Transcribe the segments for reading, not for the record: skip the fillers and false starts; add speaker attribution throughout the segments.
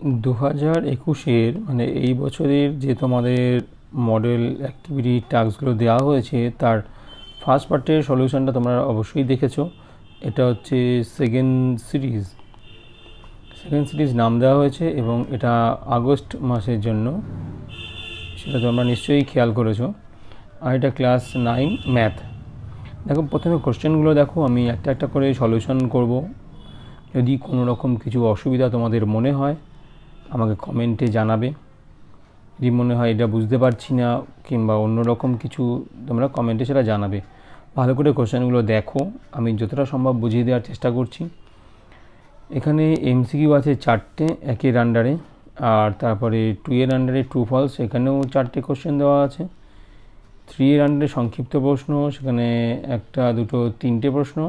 Speaker 1: 2021-এর মানে এই বছরের যে তোমাদের মডেল অ্যাক্টিভিটি টাস্কগুলো দেওয়া হয়েছে তার ফার্স্ট পার্টের সলিউশনটা তোমরা অবশ্যই দেখেছো। এটা হচ্ছে সেকেন্ড সিরিজ নাম দেওয়া হয়েছে এবং এটা আগস্ট মাসের জন্য, সেটা তোমরা নিশ্চয়ই খেয়াল করেছো। আর এটা ক্লাস 9 ম্যাথ। দেখো প্রথমে কোশ্চেনগুলো দেখো, আমি একটা একটা করে সলিউশন করব। যদি কোনো রকম কিছু অসুবিধা তোমাদের মনে হয় আমাকে কমেন্টে জানাবে। যদি মনে হয় এটা বুঝতে পারছি না কিংবা অন্য রকম কিছু, তোমরা কমেন্টে সেটা জানাবে। ভালো করে কোশ্চেনগুলো দেখো, আমি যতটা সম্ভব বুঝিয়ে দেওয়ার চেষ্টা করছি। এখানে এমসিকিউ আছে 4টে একের আন্ডারে, আর তারপরে 2 এর আন্ডারে ট্রু ফলস, এখানেও 4টে কোশ্চেন দেওয়া আছে। 3 এর আন্ডারে সংক্ষিপ্ত প্রশ্ন, সেখানে 1, 2, 3টে প্রশ্ন,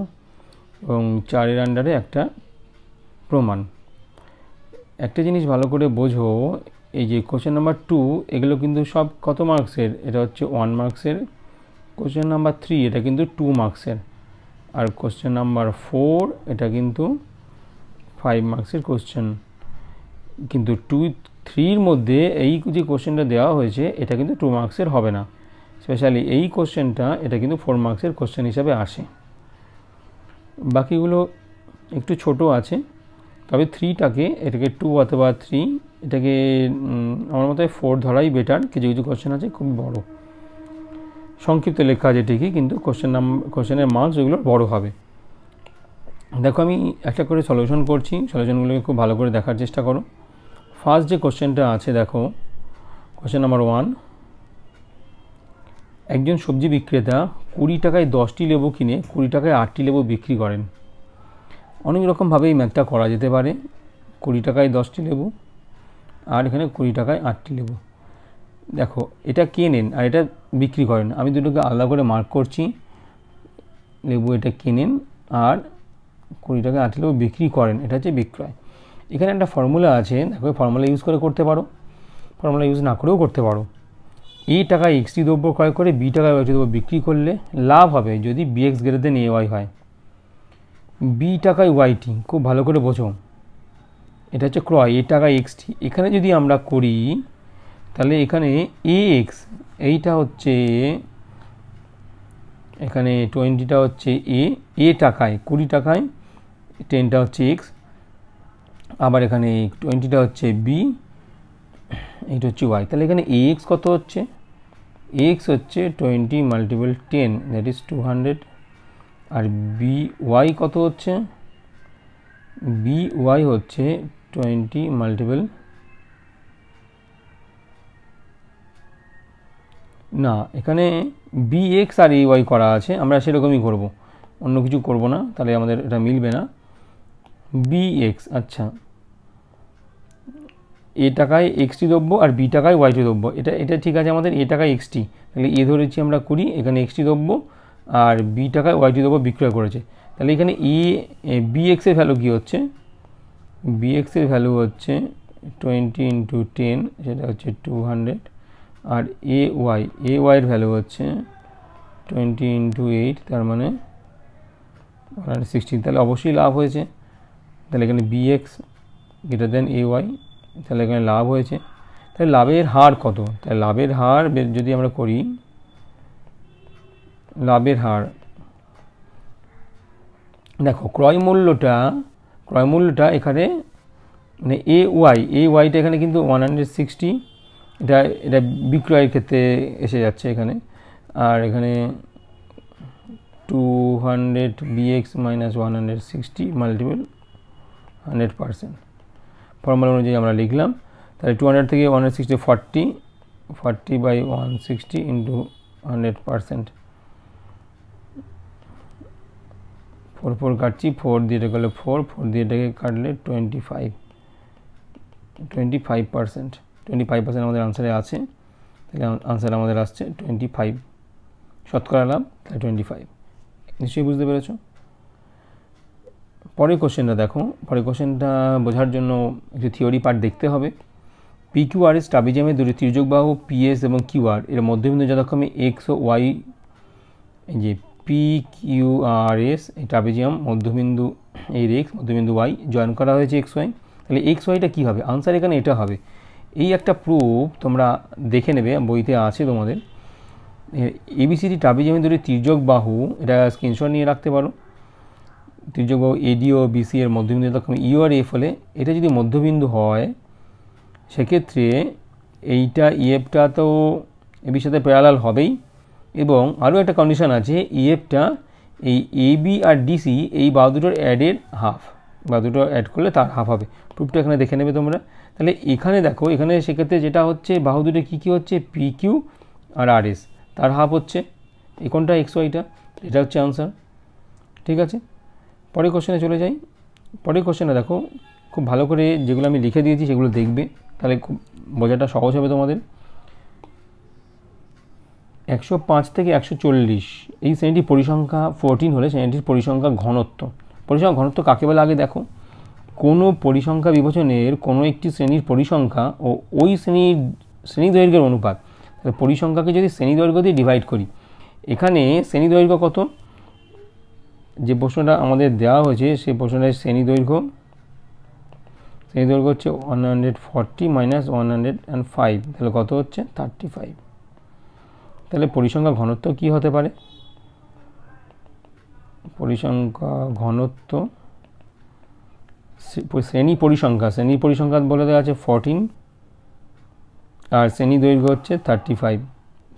Speaker 1: এবং 4 এর আন্ডারে একটা প্রমাণ। একটা জিনিস ভালো করে বোঝো, এই যে কোশ্চেন নাম্বার 2 এগুলো কিন্তু সব কত মার্কসের? এটা হচ্ছে 1 মার্কসের। কোশ্চেন নাম্বার 3 এটা কিন্তু 2 মার্কসের। আর কোশ্চেন নাম্বার 4 এটা কিন্তু 5 মার্কসের কোশ্চেন। কিন্তু 2-3 মধ্যে এই যে কোশ্চেনটা দেওয়া হয়েছে এটা কিন্তু 2 মার্কসের হবে না। স্পেশালি এই কোশ্চেনটা এটা কিন্তু 4 মার্কসের কোশ্চেন হিসাবে আসে। বাকিগুলো একটু ছোট আছে, তবে 3টাকে এটাকে 2 অথবা 3 এটাকে আমার মতে 4 ধরাই বেটার। কিছু কিছু কোশ্চেন আছে খুব বড়, সংক্ষিপ্ত লেখা আছে ঠিকই, কিন্তু কোশ্চেনের মার্কস ওগুলো বড় হবে। দেখো আমি একটা করে সলিউশন করছি, সলিউশনগুলোকে খুব ভালো করে দেখার চেষ্টা করো। ফার্স্ট যে কোশ্চেনটা আছে দেখো, কোশ্চেন নাম্বার 1, একজন সবজি বিক্রেতা 20 টাকায় 10টি লেবু কিনে 20 টাকায় 8টি লেবু বিক্রি করেন। অনেক রকমভাবে এই ম্যাথটা করা যেতে পারে। 20 টাকায় 10টি লেবু আর এখানে 20 টাকায় 8টি লেবু। দেখো এটা কেনেন আর এটা বিক্রি করেন, আমি দুটোকে আলাদা করে মার্ক করছি। লেবু এটা কেনেন আর 20 টাকায় 8টি লেবু বিক্রি করেন, এটা হচ্ছে বিক্রয়। এখানে একটা ফর্মুলা আছে, দেখো ফর্মুলা ইউজ করে করতে পারো, ফর্মুলা ইউজ না করেও করতে পারো। এ টাকায় এক্সটি দ্রব্য ক্রয় করে বি টাকায় ওয়াইটি দ্রব্য বিক্রি করলে লাভ হবে যদি bx greater than A Y হয়। বি টাকায় ওয়াইটি, খুব ভালো করে বোঝো, এটা হচ্ছে ক্রয়, এ টাকায় এক্সটি। এখানে যদি আমরা করি তাহলে এখানে এ এক্স, এইটা হচ্ছে এখানে 20টা হচ্ছে এ টাকায়, 20 টাকায় 10টা হচ্ছে এক্স, আবার এখানে 20টা হচ্ছে বি, এইটা হচ্ছে ওয়াই। তাহলে এখানে এ এক্স কত হচ্ছে? এক্স হচ্ছে 20 মাল্টিপল 10, দ্যাট ইজ 200। আর বি ওয়াই কত হচ্ছে? বি ওয়াই হচ্ছে 20 মাল্টিপল, না এখানে বি এক্স আর এ ওয়াই করা আছে, আমরা সেরকমই করব, অন্য কিছু করব না, তাহলে আমাদের এটা মিলবে না। বি এক্স, আচ্ছা এ টাকায় এক্সটি দ্রব্য আর বি টাকায় ওয়াইটি দ্রব্য, এটা ঠিক আছে আমাদের। এ টাকায় এক্সটি, তাহলে এ ধরেছি আমরা 20, এখানে এক্সটি দ্রব্য আর বি টাকায় ওয়াইটি দ্রব্য বিক্রয় করেছে। তাহলে এখানে বি এক্সের ভ্যালু কী হচ্ছে? বি এক্সের ভ্যালু হচ্ছে 20 × 10, সেটা হচ্ছে 200। আর এ ওয়াইয়ের ভ্যালু হচ্ছে 20 × 8, তার মানে 116। তাহলে অবশ্যই লাভ হয়েছে। তাহলে এখানে B x greater than A Y, তাহলে এখানে লাভ হয়েছে। তাহলে লাভের হার কত? তাহলে লাভের হার যদি আমরা করি, লাভের হার দেখো ক্রয় মূল্যটা এখানে মানে এ ওয়াইটা এখানে কিন্তু 160, এটা বিক্রয়ের ক্ষেত্রে এসে যাচ্ছে এখানে। আর এখানে 200 bx মাইনাস 160 মাল্টিপল 100%, ফর্মুলা অনুযায়ী আমরা লিখলাম। তাহলে 200 থেকে 160 40 বাই 160 ইন্টু 100%। 4 কাটছি, 4 দিয়ে এটা করলে 4 দিয়ে এটাকে কাটলে 25%। 25% আমাদের আনসারে আছে, তাহলে আনসার আমাদের আসছে 25। শতকরা লাভ তাহলে 25। নিশ্চয়ই বুঝতে পেরেছ। পরের কোশ্চেনটা দেখো, পরের কোশ্চেনটা বোঝার জন্য একটু থিওরি পার্ট দেখতে হবে। পি কিউ আর এস ট্রাপিজিয়ামের দুটি তির্যক বাহু পিএস এবং কিউ আর এর মধ্যবিন্দু যথাক্রমে এক্স ও ওয়াই, এই যে পি কিউ আর এস এই ট্রাপিজিয়াম মধ্যবিন্দু এই এক্স, মধ্যবিন্দু ওয়াই জয়েন করা হয়েছে এক্স ওয়াই তাহলে এক্স ওয়াইটা কী হবে, আনসার এখানে এটা হবে। এই একটা প্রুফ তোমরা দেখে নেবে, বইতে আছে তোমাদের। এবিসিডি ট্রাপিজোমেট্রি তির্যক বাহু, এটা স্ক্রিনশট নিয়ে রাখতে পারো। তির্যক বাহু এডি ও বিসি এর মধ্যবিন্দু যথাক্রমে ইউ আর এফ হলে এটা যদি মধ্যবিন্দু হয় সেক্ষেত্রে এইটা ইএফটা তো এবির সাথে প্যারালাল হবেই, এবং আরও একটা কন্ডিশন আছে, ইএফটা এই এবি আর ডিসি এই বাহু দুটোর অ্যাডের হাফ, বা দুটো অ্যাড করলে তার হাফ হবে। প্রুফটা এখানে দেখে নেবে তোমরা। তাহলে এখানে দেখো, এখানে সেক্ষেত্রে যেটা হচ্ছে বাহু দুটো কী কী হচ্ছে, পি কিউ আর আর এস, তার হাফ হচ্ছে এই কোনটা এক্স ওয়াইটা, এটা হচ্ছে আনসার। ঠিক আছে, পরের কোশ্চেনে চলে যাই। পরের কোশ্চেনে দেখো, খুব ভালো করে যেগুলো আমি লিখে দিয়েছি সেগুলো দেখবে, তাহলে খুব বোঝাটা সহজ হবে তোমাদের। 105 থেকে 140 এই শ্রেণীটির পরিসংখ্যা 14 হলে শ্রেণীটির পরিসংখ্যা ঘনত্ব। পরিসংখ্যা ঘনত্ব কাকে বলে আগে দেখো। কোনো পরিসংখ্যা বিভাজনের কোনো একটি শ্রেণীর পরিসংখ্যা ও ওই শ্রেণী দৈর্ঘ্যের অনুপাত। তাহলে পরিসংখ্যাকে যদি শ্রেণী দৈর্ঘ্য দিয়ে ডিভাইড করি, এখানে শ্রেণী দৈর্ঘ্য কত, যে প্রশ্নটা আমাদের দেওয়া হয়েছে সেই প্রশ্নটার শ্রেণী দৈর্ঘ্য হচ্ছে 140 মাইনাস 105, তাহলে কত হচ্ছে 35। তাহলে পরিসংখ্যা ঘনত্ব কি হতে পারে, পরিসংখ্যা ঘনত্ব শ্রেণী পরিসংখ্যা বলে দেওয়া আছে 14 আর শ্রেণী দৈর্ঘ্য হচ্ছে 35।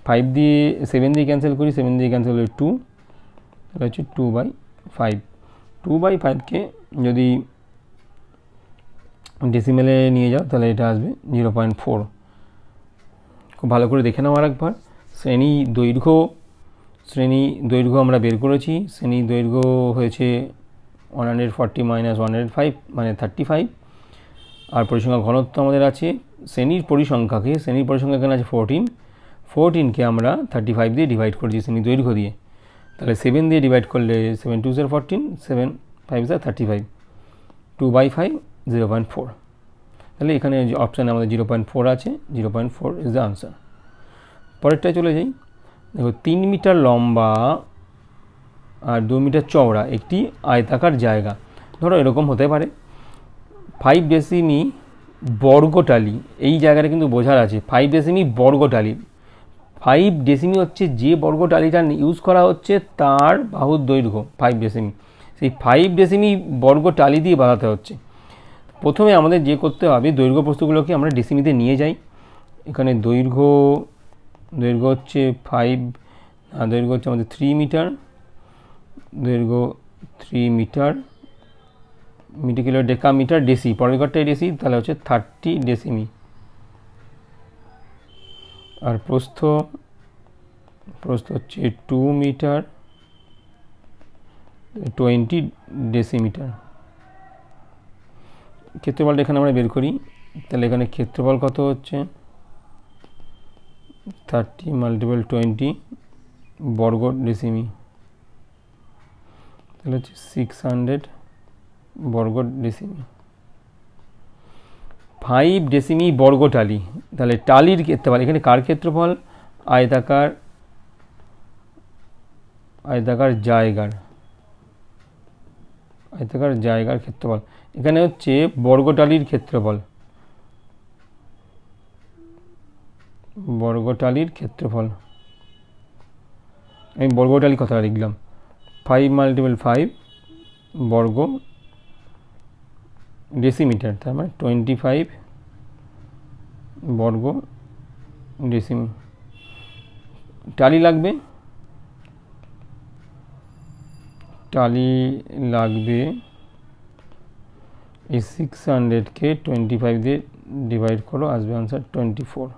Speaker 1: 5 দিয়ে 7 দিয়ে ক্যান্সেল করি, 7 দিয়ে ক্যান্সেল হলে 2, তাহলে হচ্ছে 2/5। 2/5কে যদি ডেসিমেলে নিয়ে যাও তাহলে এটা আসবে 0.4। খুব ভালো করে দেখে নাও আরেকবার। শ্রেণী দৈর্ঘ্য আমরা বের করেছি, শ্রেণী দৈর্ঘ্য হয়েছে 140 মাইনাস 105 মানে 35। আর পরিসংখ্যা ঘনত্ব আমাদের আছে, শ্রেণীর পরিসংখ্যা এখানে আছে 14কে আমরা 35 দিয়ে ডিভাইড করেছি শ্রেণী দৈর্ঘ্য দিয়ে, তাহলে 7 দিয়ে ডিভাইড করলে 7 2 14, 7 5 35, 2/5 0.4। তাহলে এখানে অপশানে আমাদের 0.4 আছে, 0.4 ইজ দ্য আনসার। পরেরটায় চলে যাই। দেখো 3 মিটার লম্বা আর 2 মিটার চওড়া একটি আয়তাকার জায়গা, ধরো এরকম হতে পারে। 5 ডেসিমি বর্গটালি, এই জায়গাটা কিন্তু বোঝার আছে, 5 ডেসিমি বর্গটালি। 5 ডেসিমি হচ্ছে যে বর্গটালিটা ইউজ করা হচ্ছে তার বাহুর দৈর্ঘ্য 5 ডেসিমি, সেই 5 ডেসিমি বর্গটালি দিয়ে বাঁধাতে হচ্ছে। প্রথমে আমাদের যে করতে হবে, দৈর্ঘ্য প্রস্থগুলোকে আমরা ডেসিমিতে নিয়ে যাই। এখানে দৈর্ঘ্য হচ্ছে 5, দৈর্ঘ্য হচ্ছে আমাদের 3 মিটার, দৈর্ঘ্য 3 metre, metre kilo deca metre deci, পরের ঘরটাই ডেসি, তাহলে হচ্ছে 30 ডেসিমি। আর প্রস্থ হচ্ছে 2 মিটার 20 ডেসিমিটার। ক্ষেত্রফলটা এখানে আমরা বের করি, তাহলে এখানে ক্ষেত্রফল কত হচ্ছে 30 × 20 বর্গ ডেসিমি, তাহলে হচ্ছে 600 বর্গ ডেসিমি। 5 ডেসিমি বর্গটালি, তাহলে টালির ক্ষেত্রফল, এখানে কার ক্ষেত্রফল, আয়তাকার জায়গার ক্ষেত্রফল। এখানে হচ্ছে বর্গটালির ক্ষেত্রফল, আমি বর্গটালি কথা লিখলাম, 5 × 5 বর্গ ডেসিমিটার, তার মানে 25 বর্গ ডেসিমি। টালি লাগবে এই 600কে 25 দিয়ে ডিভাইড করো, আসবে আনসার 24।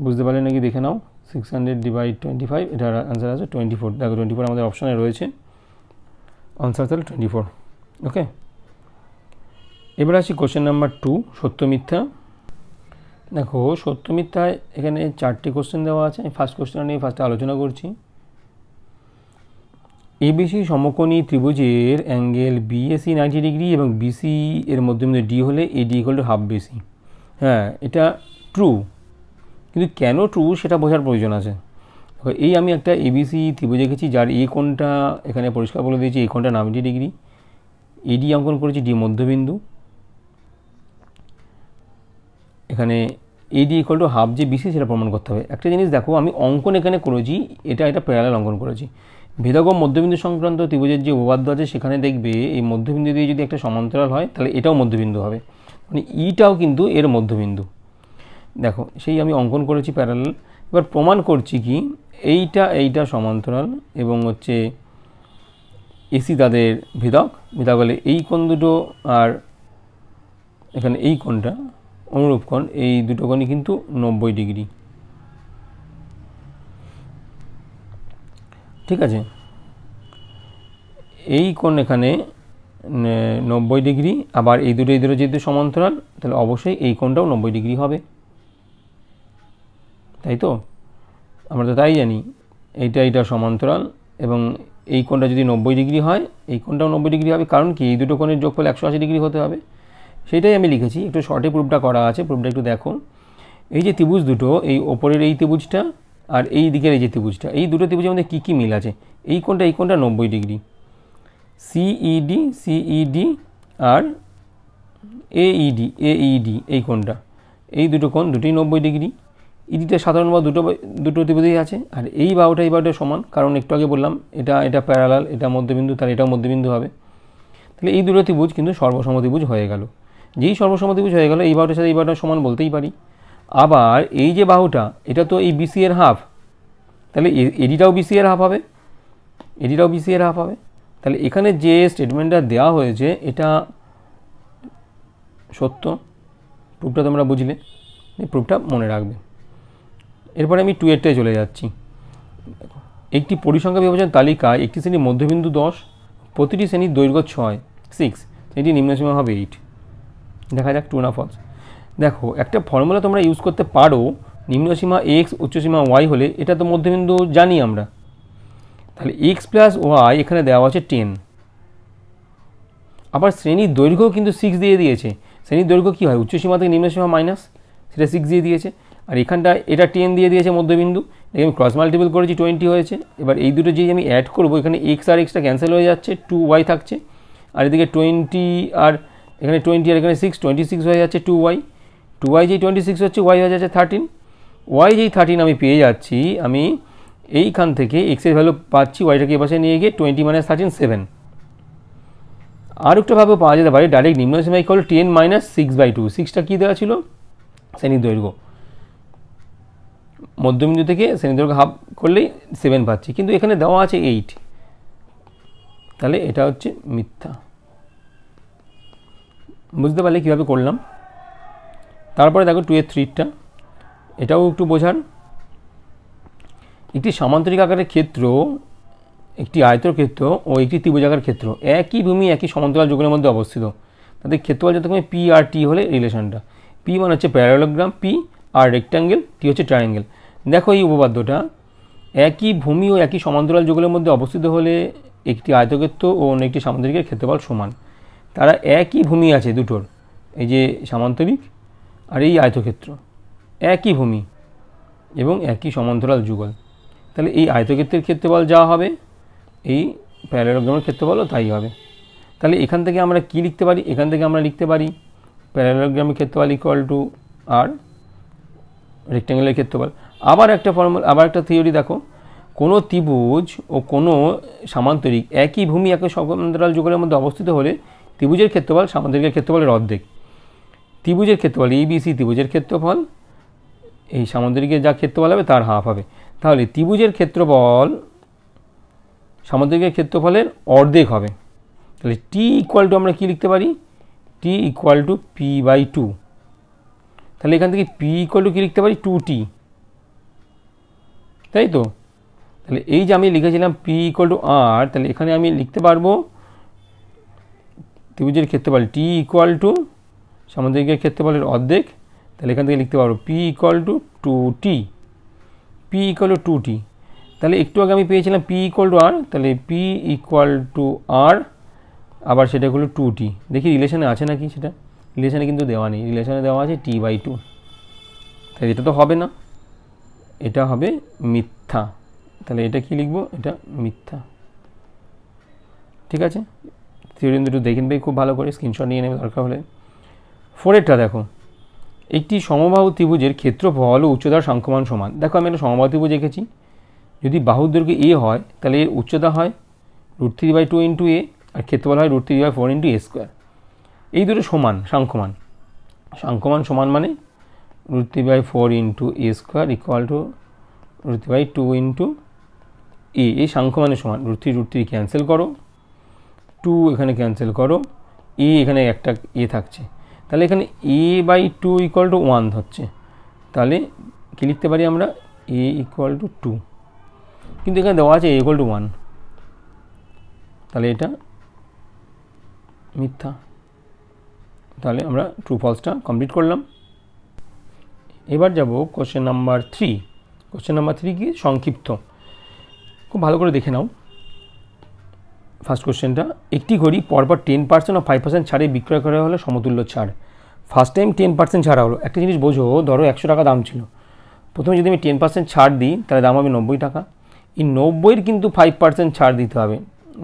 Speaker 1: বুঝতে পারলে নাকি দেখে নাও, 600 / 25, এটার আনসার আছে 24। দেখো 24 আমাদের অপশানে রয়েছে, আনসার তাহলে 24। ওকে, এবার আসি কোশ্চেন নাম্বার 2, সত্য মিথ্যা। দেখো সত্য মিথ্যায় এখানে 4টি কোশ্চেন দেওয়া আছে, আমি ফার্স্ট কোশ্চেন নিয়ে ফার্স্টে আলোচনা করছি। এবিসি সমকোণী ত্রিভুজের অ্যাঙ্গেল বিএসি 90 ডিগ্রি এবং বিসি এর মধ্যে ডি হলে এডি = হাফ বিসি। হ্যাঁ, এটা ট্রু, কিন্তু কেন ট্রু সেটা বোঝার প্রয়োজন আছে। এই আমি একটা এবিসি ত্রিভুজ এঁকেছি, যার এ কোণটা এখানে পরিষ্কার বলে দিয়েছি, এই কোণটা 90 ডিগ্রি, এডি অঙ্কন করেছি, ডি মধ্যবিন্দু, এখানে এডি ইকুয়াল টু হাফ যে বিসি সেটা প্রমাণ করতে হবে। একটা জিনিস দেখো, আমি অঙ্কন এখানে করেছি, এটা প্যারালাল অঙ্কন করেছি। ভেদক ও মধ্যবিন্দু সংক্রান্ত ত্রিভুজের যে উপপাদ্য আছে সেখানে দেখবে এই মধ্যবিন্দু দিয়ে যদি একটা সমান্তরাল হয় তাহলে এটাও মধ্যবিন্দু হবে, মানে ইটাও কিন্তু এর মধ্যবিন্দু। দেখো সেই আমি অঙ্কন করেছি প্যারালাল। এবার প্রমাণ করছি কি এইটা সমান্তরাল এবং হচ্ছে এসি তাদের ভেদক হলে এই কোণ দুটো আর এখানে এই কোণটা অনুরূপ কোণ, এই দুটো কোণই কিন্তু 90 ডিগ্রি। ঠিক আছে, এই কোণ এখানে 90 ডিগ্রি, আবার এই দুটো যেহেতু সমান্তরাল তাহলে অবশ্যই এই কোণটাও 90 ডিগ্রি হবে, তাই তো? আমরা তো তাই জানি এইটা সমান্তরাল এবং এই কোণটা যদি 90 ডিগ্রি হয় এই কোণটাও 90 ডিগ্রি হবে। কারণ কি, এই দুটো কোণের যোগফল 180 ডিগ্রি হতে হবে, সেটাই আমি লিখেছি। একটু শর্টে প্রুফটা করা আছে, প্রুফটা একটু দেখো। এই যে ত্রিভুজ দুটো, এই ওপরের এই ত্রিভুজটা আর এই দিকের এই যে ত্রিভুজটা, এই দুটো ত্রিভুজের মধ্যে কী কী মিল আছে? এই কোণটা 90 ডিগ্রি, সিইডি আর এইডি এই কোণটা, এই দুটো কোণ দুটোই 90 ডিগ্রি। ইডিটা সাধারণ বা দুটো ত্রিভুজেই আছে, আর এই বাহুটা সমান, কারণ একটু আগে বললাম এটা প্যারালাল, এটা মধ্যবিন্দু, তাহলে এটাও মধ্যবিন্দু হবে। তাহলে এই দুটো ত্রিভুজ কিন্তু সর্বসম ত্রিভুজ হয়ে গেল। যেই সর্বসম ত্রিভুজ হয়ে গেল, এই বাহুটার সাথে এই বাহুটা সমান বলতেই পারি। আবার এই যে বাহুটা, এটা তো এই বিসি এর হাফ, তাহলে এডিটাও বিসি এর হাফ হবে, তাহলে এখানে যে স্টেটমেন্টটা দেওয়া হয়েছে এটা সত্য। প্রুফটা তোমরা বুঝলে, এই প্রুফটা মনে রাখবে। এরপরে আমি 2 চলে যাচ্ছি। একটি পরিসংখ্যা বিভাজন তালিকায় একটি শ্রেণীর মধ্যবিন্দু 10, প্রতিটি শ্রেণীর দৈর্ঘ্য 6, এটি নিম্নসীমা হবে 8। দেখা যাক ট্রু না ফলস। দেখো একটা ফর্মুলা তোমরা ইউজ করতে পারো, নিম্নসীমা x উচ্চসীমা y হলে এটা তো মধ্যবিন্দু জানি আমরা, তাহলে x প্লাস y এখানে দেওয়া আছে 10। আবার শ্রেণীর দৈর্ঘ্য কিন্তু 6 দিয়ে দিয়েছে। শ্রেণীর দৈর্ঘ্য কী হয়, উচ্চসীমা থেকে নিম্নসীমা মাইনাস, সেটা 6 দিয়ে দিয়েছে। আর এখানটা এটা 10 দিয়ে দিয়েছে মধ্যবিন্দু, আমি ক্রস মাল্টিপল করেছি 20 হয়েছে। এবার এই দুটো যেই আমি অ্যাড করবো, এখানে x আর xটা ক্যান্সেল হয়ে যাচ্ছে, 2y থাকছে, আর এদিকে 20 আর এখানে 20 আর এখানে 6, 26 হয়ে যাচ্ছে 2y যেই 26 হচ্ছে, y হয়ে যাচ্ছে 13। y যেই 13 আমি পেয়ে যাচ্ছি, আমি এইখান থেকে x এর ভ্যালু পাচ্ছি, ওয়াইটাকে এপাশে নিয়ে গিয়ে 20 - 13 7। আর একটাভাবে পাওয়া যেতে পারে ডাইরেক্ট নিম্নসীমা ইকুয়াল 10 - 6/2। 6টা কী দেওয়া ছিল, শ্রেণীর দৈর্ঘ্য, মধ্যবিন্দু থেকে শ্রেণীর দৈর্ঘ্য হাফ করলেই 7 পাচ্ছি, কিন্তু এখানে দেওয়া আছে 8, তাহলে এটা হচ্ছে মিথ্যা। বুঝতে পারলে কীভাবে করলাম? তারপরে দেখো 2-3টা, এটাও একটু বোঝার। একটি সামান্তরিক আকারের ক্ষেত্র, একটি আয়তক্ষেত্র ও একটি ত্রিভুজাকার ক্ষেত্র একই ভূমি একই সমান্তরাল যুগলের মধ্যে অবস্থিত, তাদের ক্ষেত্রফল যথাক্রমে পি আর টি হলে রিলেশনটা, পি মানে হচ্ছে প্যারালোগ্রাম, পি আর রেক্ট্যাঙ্গেল, টি হচ্ছে ট্রায়াঙ্গেল। দেখো এই উপপাদ্যটা, একই ভূমি ও একই সমান্তরাল যুগলের মধ্যে অবস্থিত হলে একটি আয়তক্ষেত্র ও অন্য একটি সামান্তরিকের ক্ষেত্রফল সমান। তারা একই ভূমি আছে দুটোর, এই যে সামান্তরিক আর এই আয়তক্ষেত্র, একই ভূমি এবং একই সমান্তরাল যুগল, তাহলে এই আয়তক্ষেত্রের ক্ষেত্রফল যা হবে এই প্যারালোগ্রামের ক্ষেত্রফলও তাই হবে। তাহলে এখান থেকে আমরা কি লিখতে পারি, এখান থেকে আমরা লিখতে পারি প্যারালোগ্রামের ক্ষেত্রফল ইকুয়াল টু আর রেক্ট্যাঙ্গেলের ক্ষেত্রফল। আবার একটা ফর্মুলা, আবার একটা থিওরি দেখো, কোনো ত্রিভুজ ও কোনো সামান্তরিক একই ভূমি একই সমান্তরাল যুগলের মধ্যে অবস্থিত হলে ত্রিভুজের ক্ষেত্রফল সামান্তরিকের ক্ষেত্রফলের অর্ধেক। ত্রিভুজের ক্ষেত্রফল ABC ত্রিভুজের ক্ষেত্রফল, এই সামান্তরিকের যা ক্ষেত্রফল হবে তার হাফ হবে। তাহলে ত্রিভুজের ক্ষেত্রফল সামান্তরিকের ক্ষেত্রফলের অর্ধেক হবে। তাহলে টি ইকুয়াল টু আমরা কী লিখতে পারি, টি ইকুয়াল টু p/2। তাহলে এখান থেকে পি ইকুয়াল টু কী লিখতে পারি, 2t, তাই তো? তাহলে এই যে আমি লিখেছিলাম পি ইকুয়াল টু আর, তাহলে এখানে আমি লিখতে পারবো ত্রিভুজের ক্ষেত্রফল টি ইকুয়াল টু সামান্তরিকের ক্ষেত্রফলের অর্ধেক, তাহলে এখান থেকে লিখতে পারবো পি ইকুয়াল টু 2t, তাহলে একটু আগে আমি পেয়েছিলাম পি ইকুয়াল টু আর, তাহলে পি ইকুয়াল টু আর, আবার সেটা হলো 2t। দেখি রিলেশনে আছে নাকি, সেটা রিলেশনে কিন্তু দেওয়া নেই, রিলেশনে দেওয়া আছে t/2। তাহলে এটা তো হবে না, এটা হবে মিথ্যা। তাহলে এটা কি লিখবো, এটা মিথ্যা। ঠিক আছে, থিওরি দুটো দেখে নেবে খুব ভালো করে, স্ক্রিনশট নিয়ে নেবে দরকার হলে। 4এরটা দেখো, একটি সমবাহু ত্রিভুজের ক্ষেত্রফল ও উচ্চতার সাংখ্যমান সমান। দেখো আমি একটা সমবাহু ত্রিভুজ এঁকেছি, যদি বাহুর দৈর্ঘ্য এ হয় তাহলে এর উচ্চতা হয় √3/2 ইন্টু এ, আর ক্ষেত্রফল হয় √3/4 ইন্টু এ স্কোয়ার। এই দুটো সমান সাংখ্যমান, সাংখ্যমান সমান মানে √3/4 into A square equal to √3/2 into A. এই সাংখ্যমানের সমান। √3 ক্যান্সেল করো, 2 এখানে ক্যান্সেল করো, এ এখানে একটা এ থাকছে, তাহলে এখানে a/2 ইকুয়াল টু 1 হচ্ছে। তাহলে কী লিখতে পারি আমরা, a ইকুয়াল টু 2, কিন্তু এখানে দেওয়া আছে a ইকুয়াল টু 1, তাহলে এটা মিথ্যা। তাহলে আমরা ট্রু ফলসটা কমপ্লিট করলাম। এবার যাব কোশ্চেন নাম্বার 3। কোশ্চেন নাম্বার 3 কি, সংক্ষিপ্ত, খুব ভালো করে দেখে নাও। ফার্স্ট কোশ্চেনটা, একটি ঘড়ি পরপর 10% ও 5% ছাড়ে বিক্রয় করা হলো সমতুল্য ছাড়। ফার্স্ট টাইম 10% ছাড়া হলো। একটা জিনিস বোঝো, ধরো 100 টাকা দাম ছিল, প্রথমে যদি আমি 10% ছাড় দিই তাহলে দাম হবে 90 টাকা। এই 90-এর কিন্তু 5% ছাড় দিতে হবে,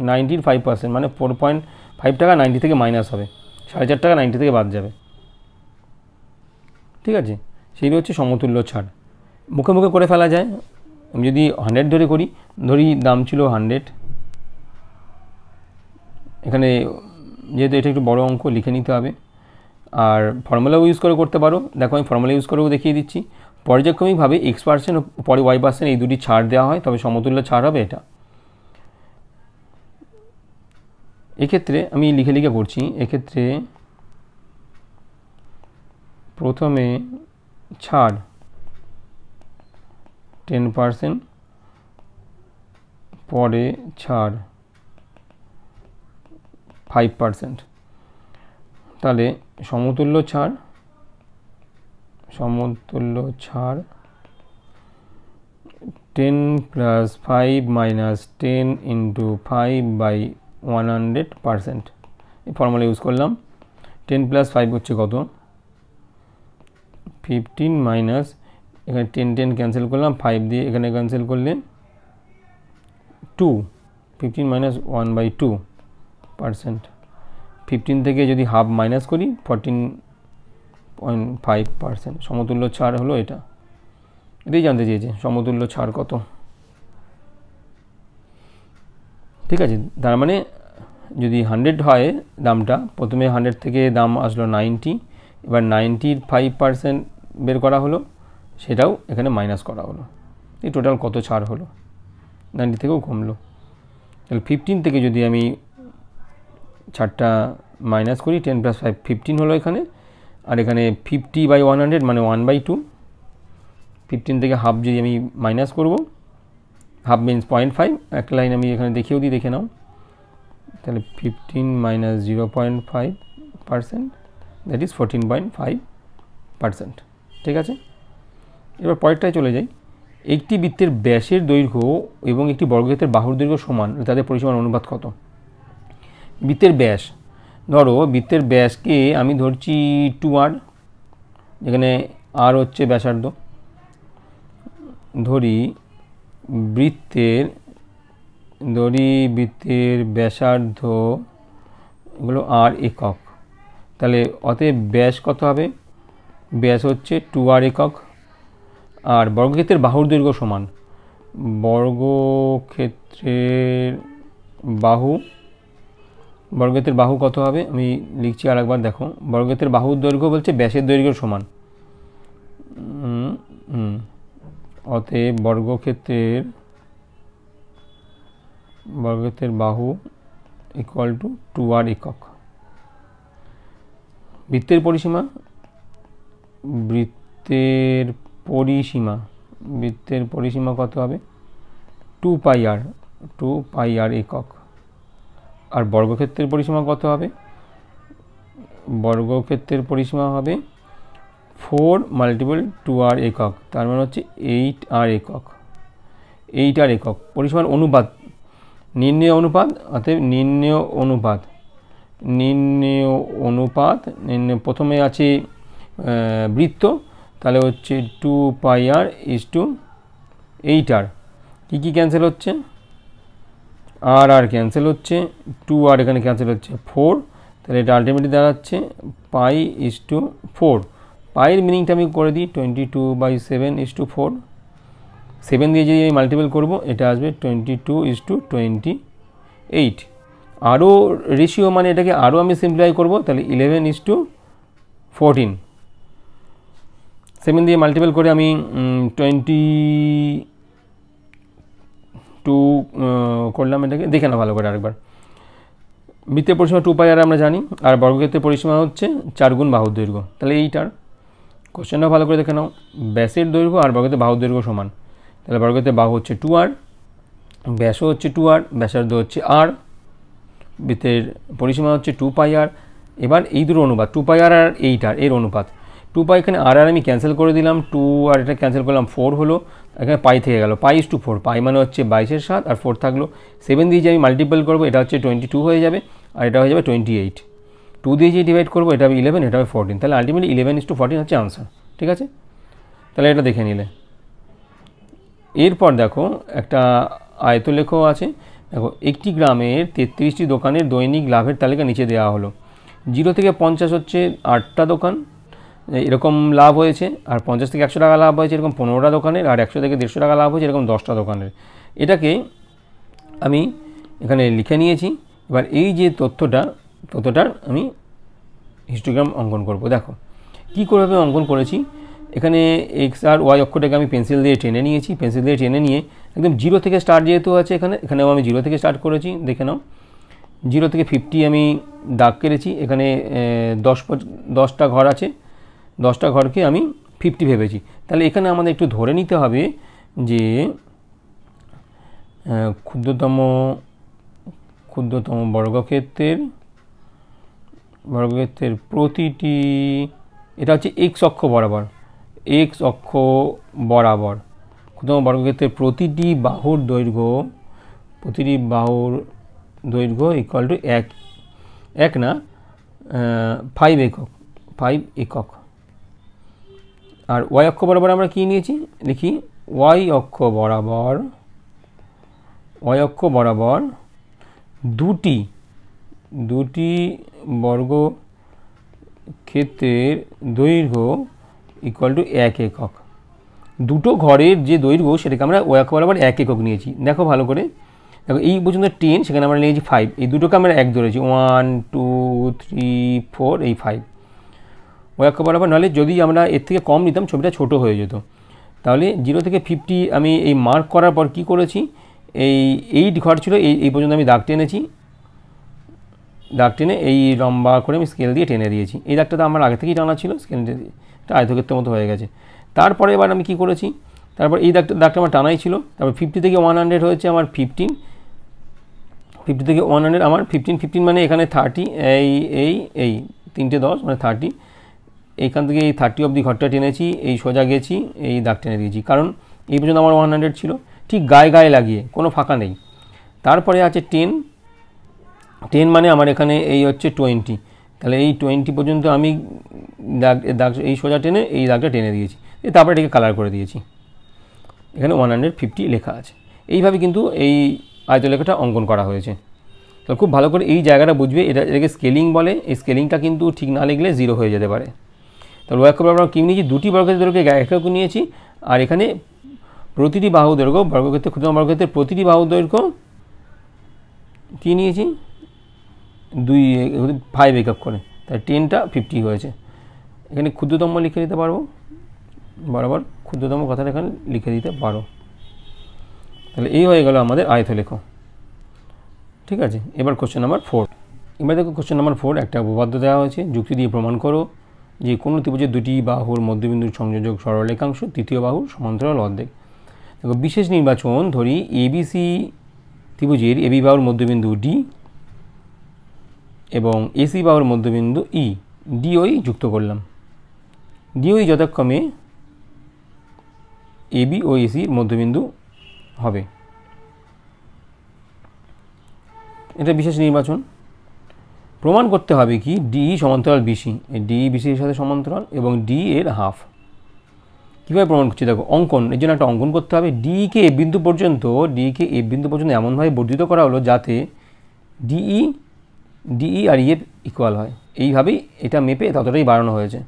Speaker 1: 90-র 5% মানে 4.5 টাকা 90 থেকে মাইনাস হবে, 4.5 টাকা 90 থেকে বাদ যাবে। ঠিক আছে, সেই হচ্ছে সমতুল্য ছাড়। মুখে মুখে করে ফেলা যায়। আমি যদি 100 ধরে করি, ধরি দাম ছিল 100, এখানে যেহেতু এটা একটু বড় অঙ্ক লিখে নিতে হবে, আর ফর্মুলাও ইউজ করে করতে পারো। দেখো আমি ফর্মুলা ইউজ করেও দেখিয়ে দিচ্ছি। পর্যায়ক্রমিকভাবে X% ও পরে Y% এই দুটি ছাড় দেওয়া হয়, তবে সমতুল্য ছাড় হবে এটা। এক্ষেত্রে আমি লিখে লিখে করছি। এক্ষেত্রে প্রথমে ছাড় 10%, পরে ছাড় 5%, তাহলে সমতুল্য ছাড় 10 + 5 - 10 × 5/100%। এই ফর্মুলা ইউজ করলাম। 10 + 5 হচ্ছে কত, 15 মাইনাস, এখানে 10 ক্যান্সেল করলাম, 5 দিয়ে এখানে ক্যান্সেল করলে 2, 15 - 1/2%। 15 থেকে যদি হাফ মাইনাস করি 14.5%। সমতুল্য ছাড় হলো এটা। এটাই জানতে চেয়েছে সমতুল্য ছাড় কত। ঠিক আছে, তার মানে যদি 100 হয় দামটা, প্রথমে 100 থেকে দাম আসলো 90, এবার 90-র 5% বের করা হলো, সেটাও এখানে মাইনাস করা হলো। এই টোটাল কত ছাড় হলো, 90 থেকেও কমলো। তাহলে 15 থেকে যদি আমি ছাড়টা মাইনাস করি, 10 + 5 15 হলো এখানে, আর এখানে 50/100 মানে 1/2। 15 থেকে হাফ যদি আমি মাইনাস করব, হাফ মিনস 0.5, একটা লাইন আমি এখানে দেখিয়েও দিই, দেখে নাও। তাহলে 15 - 0.5%, দ্যাট ইজ 14.5%। ঠিক আছে, এবার পরেরটায় চলে যাই। একটি বৃত্তের ব্যাসের দৈর্ঘ্য এবং একটি বর্গক্ষেত্রের বাহুর দৈর্ঘ্য সমান, তাদের পরিসীমার অনুপাত কত? বৃত্তের ব্যাস, ধরো বৃত্তের ব্যাসকে আমি ধরছি 2r, যেখানে r হচ্ছে ব্যাসার্ধ। ধরি বৃত্তের ব্যাসার্ধ এগুলো r একক, তাহলে অতএব ব্যাস কত হবে? ব্যাস হচ্ছে 2r একক। আর বর্গক্ষেত্রের বাহুর দৈর্ঘ্য সমান, বর্গক্ষেত্রের বাহু কত হবে? আমি লিখছি আরেকবার, দেখো বর্গক্ষেত্রের বাহুর দৈর্ঘ্য বলছে ব্যাসের দৈর্ঘ্যের সমান। অতএব বর্গক্ষেত্রের বাহু ইকুয়াল টু 2r একক। বৃত্তের পরিসীমা কত হবে? 2πr একক। আর বর্গক্ষেত্রের পরিসীমা কত হবে? বর্গক্ষেত্রের পরিসীমা হবে 4 × 2r একক, তার মানে হচ্ছে 8r একক। 8r একক পরিসীমার অনুপাত, নির্ণেয় অনুপাত, অতএব নির্ণেয় অনুপাত প্রথমে আছে বৃত্ত, তাহলে হচ্ছে 2πr = 8r। কী ক্যান্সেল হচ্ছে? আর ক্যান্সেল হচ্ছে, 2r এখানে ক্যান্সেল হচ্ছে, 4, তাহলে এটা আলটিমেটলি দাঁড়াচ্ছে π/4। π পায়ের মিনিংটা আমি করে দিই 22/7:4। 7 দিয়ে যদি আমি মাল্টিপল করবো এটা আসবে 22:28। আরও রেশিও মানে এটাকে আরও আমি সিম্পলিফাই করবো, তাহলে 11:14। 7 দিয়ে মাল্টিপল করে আমি 22 করলাম। এটাকে দেখে না ভালো করে আরেকবার। বৃত্তের পরিসীমা 2πr আমরা জানি, আর বর্গক্ষেত্রের পরিসীমা হচ্ছে 4 গুণ বাহুর দৈর্ঘ্য। তাহলে এইটার কোশ্চেনটা ভালো করে দেখে নাও, ব্যাসের দৈর্ঘ্য আর বর্গক্ষেত্রের বাহুর দৈর্ঘ্য সমান। তাহলে বর্গক্ষেত্রের বাহু হচ্ছে 2r, ব্যাসও হচ্ছে 2r, ব্যাসার্ধ হচ্ছে r, বৃত্তের পরিসীমা হচ্ছে 2πr। এবার এই দুটো অনুপাত 2πr আর এইটার এর অনুপাত 2π, এখানে আর আমি ক্যান্সেল করে দিলাম, 2 আর এটা ক্যান্সেল করলাম, 4 হলো, এখানে পাই থেকে গেল, π/4। পাই মানে হচ্ছে 22/7 আর 4 থাকলো। 7 দিয়ে যে আমি মাল্টিপল করবো এটা হচ্ছে 22 হয়ে যাবে, আর এটা হয়ে যাবে 28। 2 দিয়ে যে ডিভাইড করবো এটা হবে 11, এটা হবে 14। তাহলে আলটিমেটলি 11:14 হচ্ছে আনসার। ঠিক আছে, তাহলে এটা দেখে নিলে। এরপর দেখো একটা আয়তলেখ আছে। দেখো একটি গ্রামের 33টি দোকানের দৈনিক লাভের তালিকা নিচে দেওয়া হলো। 0 থেকে 50 হচ্ছে 8টা দোকান, এরকম লাভ হয়েছে। আর 50 থেকে 100 টাকা লাভ হয়েছে এরকম 15টা দোকানের। আর 100 থেকে 150 টাকা লাভ হয়েছে এরকম 10টা দোকানের। এটাকে আমি এখানে লিখে নিয়েছি। এবার এই যে তথ্যটার আমি হিস্টোগ্রাম অঙ্কন করব। দেখো কী করে আমি অঙ্কন করেছি। এখানে এক্স আর ওয়াই অক্ষটাকে আমি পেন্সিল দিয়ে টেনে নিয়েছি। পেন্সিল দিয়ে টেনে নিয়ে একদম 0 থেকে স্টার্ট যেহেতু আছে এখানেও আমি 0 থেকে স্টার্ট করেছি। দেখে নাও 0 থেকে 50 আমি দাগ কেটেছি। এখানে 10টা ঘর আছে, 10টা ঘরকে আমি 50 ভেবেছি। তাহলে এখানে আমাদের একটু ধরে নিতে হবে যে ক্ষুদ্রতম বর্গক্ষেত্রের প্রতিটি, এটা হচ্ছে এক্স অক্ষ বরাবর, ক্ষুদ্রতম বর্গক্ষেত্রের প্রতিটি বাহুর দৈর্ঘ্য ইকুয়াল টু 5 একক। আর ওয়াই অক্ষ বরাবর আমরা কি নিয়েছি লিখি, ওয়াই অক্ষ বরাবর দুটি বর্গক্ষেত্রের দৈর্ঘ্য ইকুয়াল টু 1 একক। দুটো ঘরের যে দৈর্ঘ্য সেটাকে আমরা ওয়াই অক্ষ বরাবর 1 একক নিয়েছি। দেখো ভালো করে, দেখো এই পর্যন্ত 10, সেখানে আমরা নিয়েছি 5। এই দুটোকে আমরা 1 ধরেছি, 1 2 3 4, এই 5 ওই অক্ষ বরাবর। নাহলে যদি আমরা এর থেকে কম নিতাম ছবিটা ছোট হয়ে যেত। তাহলে 0 থেকে 50 আমি এই মার্ক করার পর কি করেছি, এই 8 ঘর ছিল, এই পর্যন্ত আমি দাগ টেনেছি। দাগ টেনে এই লম্বা করে আমি স্কেল দিয়ে টেনে দিয়েছি। এই দাগটা তো আমার আগে থেকেই টানা ছিল, স্কেল দিয়ে এটা আয়তক্ষেত্রের মতো হয়ে গেছে। তারপরে এবার আমি কি করেছি, তারপর এই দাগটা আমার টানাই ছিল। তারপর 50 থেকে 100 হয়েছে আমার 15, 50 থেকে 100 আমার 15 মানে এখানে 30, এই 3টে 10 মানে 30। এইখান থেকে এই 30 অবধি ঘরটা টেনেছি, এই সোজা গেছি, এই দাগ টেনে দিয়েছি, কারণ এই পর্যন্ত আমার 100 ছিল, ঠিক গায়ে লাগিয়ে, কোনো ফাঁকা নেই। তারপরে আছে 10 মানে আমার এখানে এই হচ্ছে 20। তাহলে এই 20 পর্যন্ত আমি দাগ এই সোজা টেনে এই দাগটা টেনে দিয়েছি, তারপরে এটাকে কালার করে দিয়েছি। এখানে 150 লেখা আছে। এইভাবে কিন্তু এই আয়তলেখাটা অঙ্কন করা হয়েছে। তো খুব ভালো করে এই জায়গাটা বুঝবে, এটাকে স্কেলিং বলে। এই স্কেলিংটা কিন্তু ঠিক না লিখলে 0 হয়ে যেতে পারে। তাহলে ওয়াই অক্ষ বরাবর আমরা কী নিয়েছি, দুটি বর্গক্ষেত্রের দৈর্ঘ্য 1 একক নিয়েছি। আর এখানে প্রতিটি বাহু দৈর্ঘ্য, বর্গক্ষেত্রের ক্ষুদ্রতম বর্গক্ষেত্রের প্রতিটি বাহু দৈর্ঘ্য কী নিয়েছি, 5 একক করে। তাই 10টা 50 হয়েছে। এখানে ক্ষুদ্রতম লিখে দিতে পারবো, বরাবর ক্ষুদ্রতম কথাটা এখানে লিখে দিতে পারো। তাহলে এই হয়ে গেল আমাদের আয়তলেখ। ঠিক আছে, এবার কোশ্চেন নাম্বার 4। এবার দেখো কোশ্চেন নাম্বার 4, একটা উপপাদ্য দেওয়া হয়েছে, যুক্তি দিয়ে প্রমাণ করো যে কোনো ত্রিভুজের দুটি বাহুর মধ্যবিন্দুর সংযোজক সরলরেখাংশ তৃতীয় বাহুর সমান্তরাল অর্ধেক। দেখো বিশেষ নির্বাচন ধরি, এবিসি ত্রিভুজের এবি বাহুর মধ্যবিন্দু ডি এবং এসি বাহুর মধ্যবিন্দু ই, ডিওই যুক্ত করলাম। ডিওই যথাক্রমে এবি ও এসির মধ্যবিন্দু হবে। এটা বিশেষ নির্বাচন। প্রমাণ করতে হবে কি, ডি সমান্তরাল বিসি, ডি বিসির সাথে সমান্তরাল এবং ডি এর হাফ। কীভাবে প্রমাণ করছি দেখো, অঙ্কন, এর জন্য একটা অঙ্কন করতে হবে। ডিকে এ বিন্দু পর্যন্ত এমনভাবে বর্ধিত করা হলো যাতে ডিই আর ইএফ ইকুয়াল হয়। এইভাবেই এটা মেপে ততটাই বাড়ানো হয়েছে।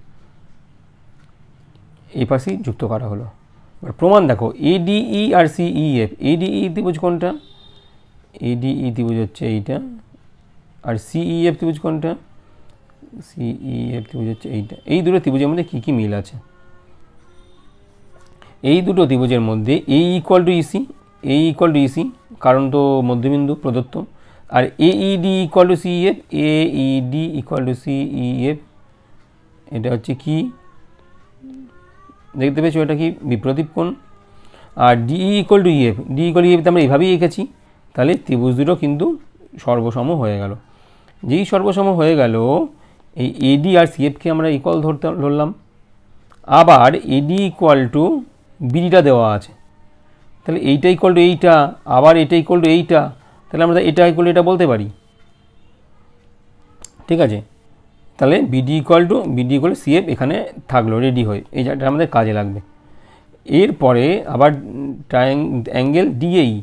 Speaker 1: এই পাশেই যুক্ত করা হলো। এবার প্রমাণ দেখো, ADE আর CEF, ADE ত্রিভুজ কোনটা? ADE ত্রিভুজ হচ্ছে এইটা, আর CEF ত্রিভুজ কোনটা? CEF ত্রিভুজ হচ্ছে এইটা। এই দুটো ত্রিভুজের মধ্যে কী কী মিল আছে? এই দুটো ত্রিভুজের মধ্যে AE equal to EC, AE equal to EC কারণ তো মধ্যবিন্দু প্রদত্ত, আর AED equal to CEF, AED equal to CEF এটা হচ্ছে কি দেখতে পেয়েছো, এটা কি বিপ্রতীপ কোণ। আর DE equal to EF, DE equal to EF আমরা এইভাবেই এঁকেছি, তাহলে ত্রিভুজ দুটো কিন্তু সর্বসম হয়ে গেল। যেই সর্বসম হয়ে গেল, এই AD আর CFকে আমরা ইকুয়াল ধরলাম, আবার AD ইকুয়াল টু BDটা দেওয়া আছে, তাহলে এইটা ইকুয়াল টু এইটা, আবার এটা ইকুয়াল টু এইটা, তাহলে আমরা এটা ইকুয়াল টু এটা বলতে পারি, ঠিক আছে। তাহলে BD ইকুয়াল টু CF এখানে থাকলো রেডি হয়ে, এই জায়গাটা আমাদের কাজে লাগবে। এরপরে আবার অ্যাঙ্গেল DAE,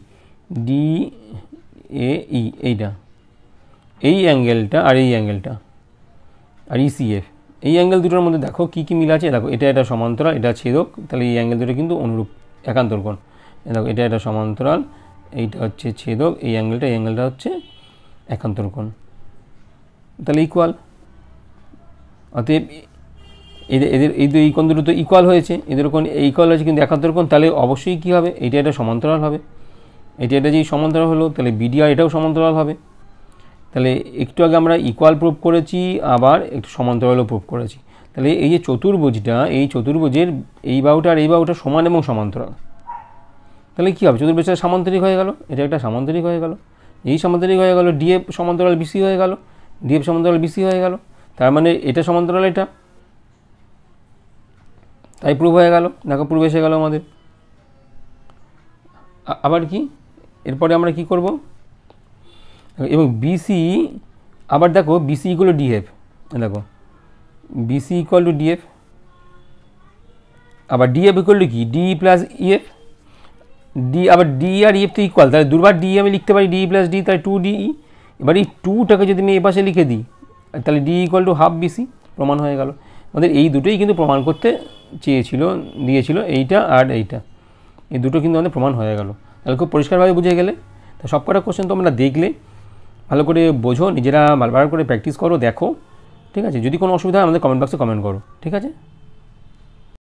Speaker 1: এইটা, এই অ্যাঙ্গেলটা আর এই অ্যাঙ্গেলটা, আর ECF, এই অ্যাঙ্গেল দুটোর মধ্যে দেখো কী কী মিল আছে। দেখো এটা সমান্তরাল, এটা ছেদক, তাহলে এই অ্যাঙ্গেল দুটো কিন্তু অনুরূপ একান্তর কোণ। দেখো এটা সমান্তরাল, এইটা হচ্ছে ছেদক, এই অ্যাঙ্গেলটা হচ্ছে একান্তর কোণ, তাহলে ইকুয়াল। অতএব এদের এই কোণ দুটো তো ইকুয়াল হয়েছে, এদের কোণ ইকুয়াল হয়েছে কিন্তু একান্তর কোণ, তাহলে অবশ্যই কী হবে, এটা সমান্তরাল হবে। এটা যেই সমান্তরাল হলো, তাহলে BD আর এটাও সমান্তরাল হবে। তাহলে একটু আগে আমরা ইকুয়াল প্রুভ করেছি, আবার একটু সমান্তরালও প্রুভ করেছি। তাহলে এই যে চতুর্ভুজটা, এই চতুর্ভুজের এই বাহুটা আর এই বাহুটা সমান এবং সমান্তরাল, তাহলে কী হবে, চতুর্ভুজটা সামান্তরিক হয়ে গেল, এটা একটা সামান্তরিক হয়ে গেল। এই সামান্তরিক হয়ে গেল, DF সমান্তরাল BC হয়ে গেল, DF সমান্তরাল BC হয়ে গেল, তার মানে এটা সমান্তরাল এটা, তাই প্রুভ হয়ে গেল। দেখো প্রুভ এসে গেল আমাদের। আবার কি এরপরে আমরা কি করব, এবং BC, আবার দেখো BC ইকুয়াল টু DF, দেখো BC ইকুয়াল টু DF, আবার DF ইকুয়াল টু কি, DE প্লাস EF, আবার DE আর EF তো ইকুয়াল, তাহলে দুবার DE আমি লিখতে পারি, DE প্লাস D, তাহলে 2DE। এবার এই 2টাকে যদি আমি এই পাশে লিখে দিই, তাহলে DE equal to half BC, প্রমাণ হয়ে গেল। আমাদের এই দুটোই কিন্তু প্রমাণ করতে দিয়েছিল, এইটা আর এইটা, এই দুটো কিন্তু আমাদের প্রমাণ হয়ে গেল। তাহলে খুব পরিষ্কারভাবে বুঝে গেলে। তা সব কটা কোশ্চেন তোমরা দেখলে, ভালো করে বোঝো, নিজেরা বারবার করে প্র্যাকটিস করো, দেখো, ঠিক আছে। যদি কোনো অসুবিধা হয় আমাদের কমেন্ট বক্সে কমেন্ট করো, ঠিক আছে।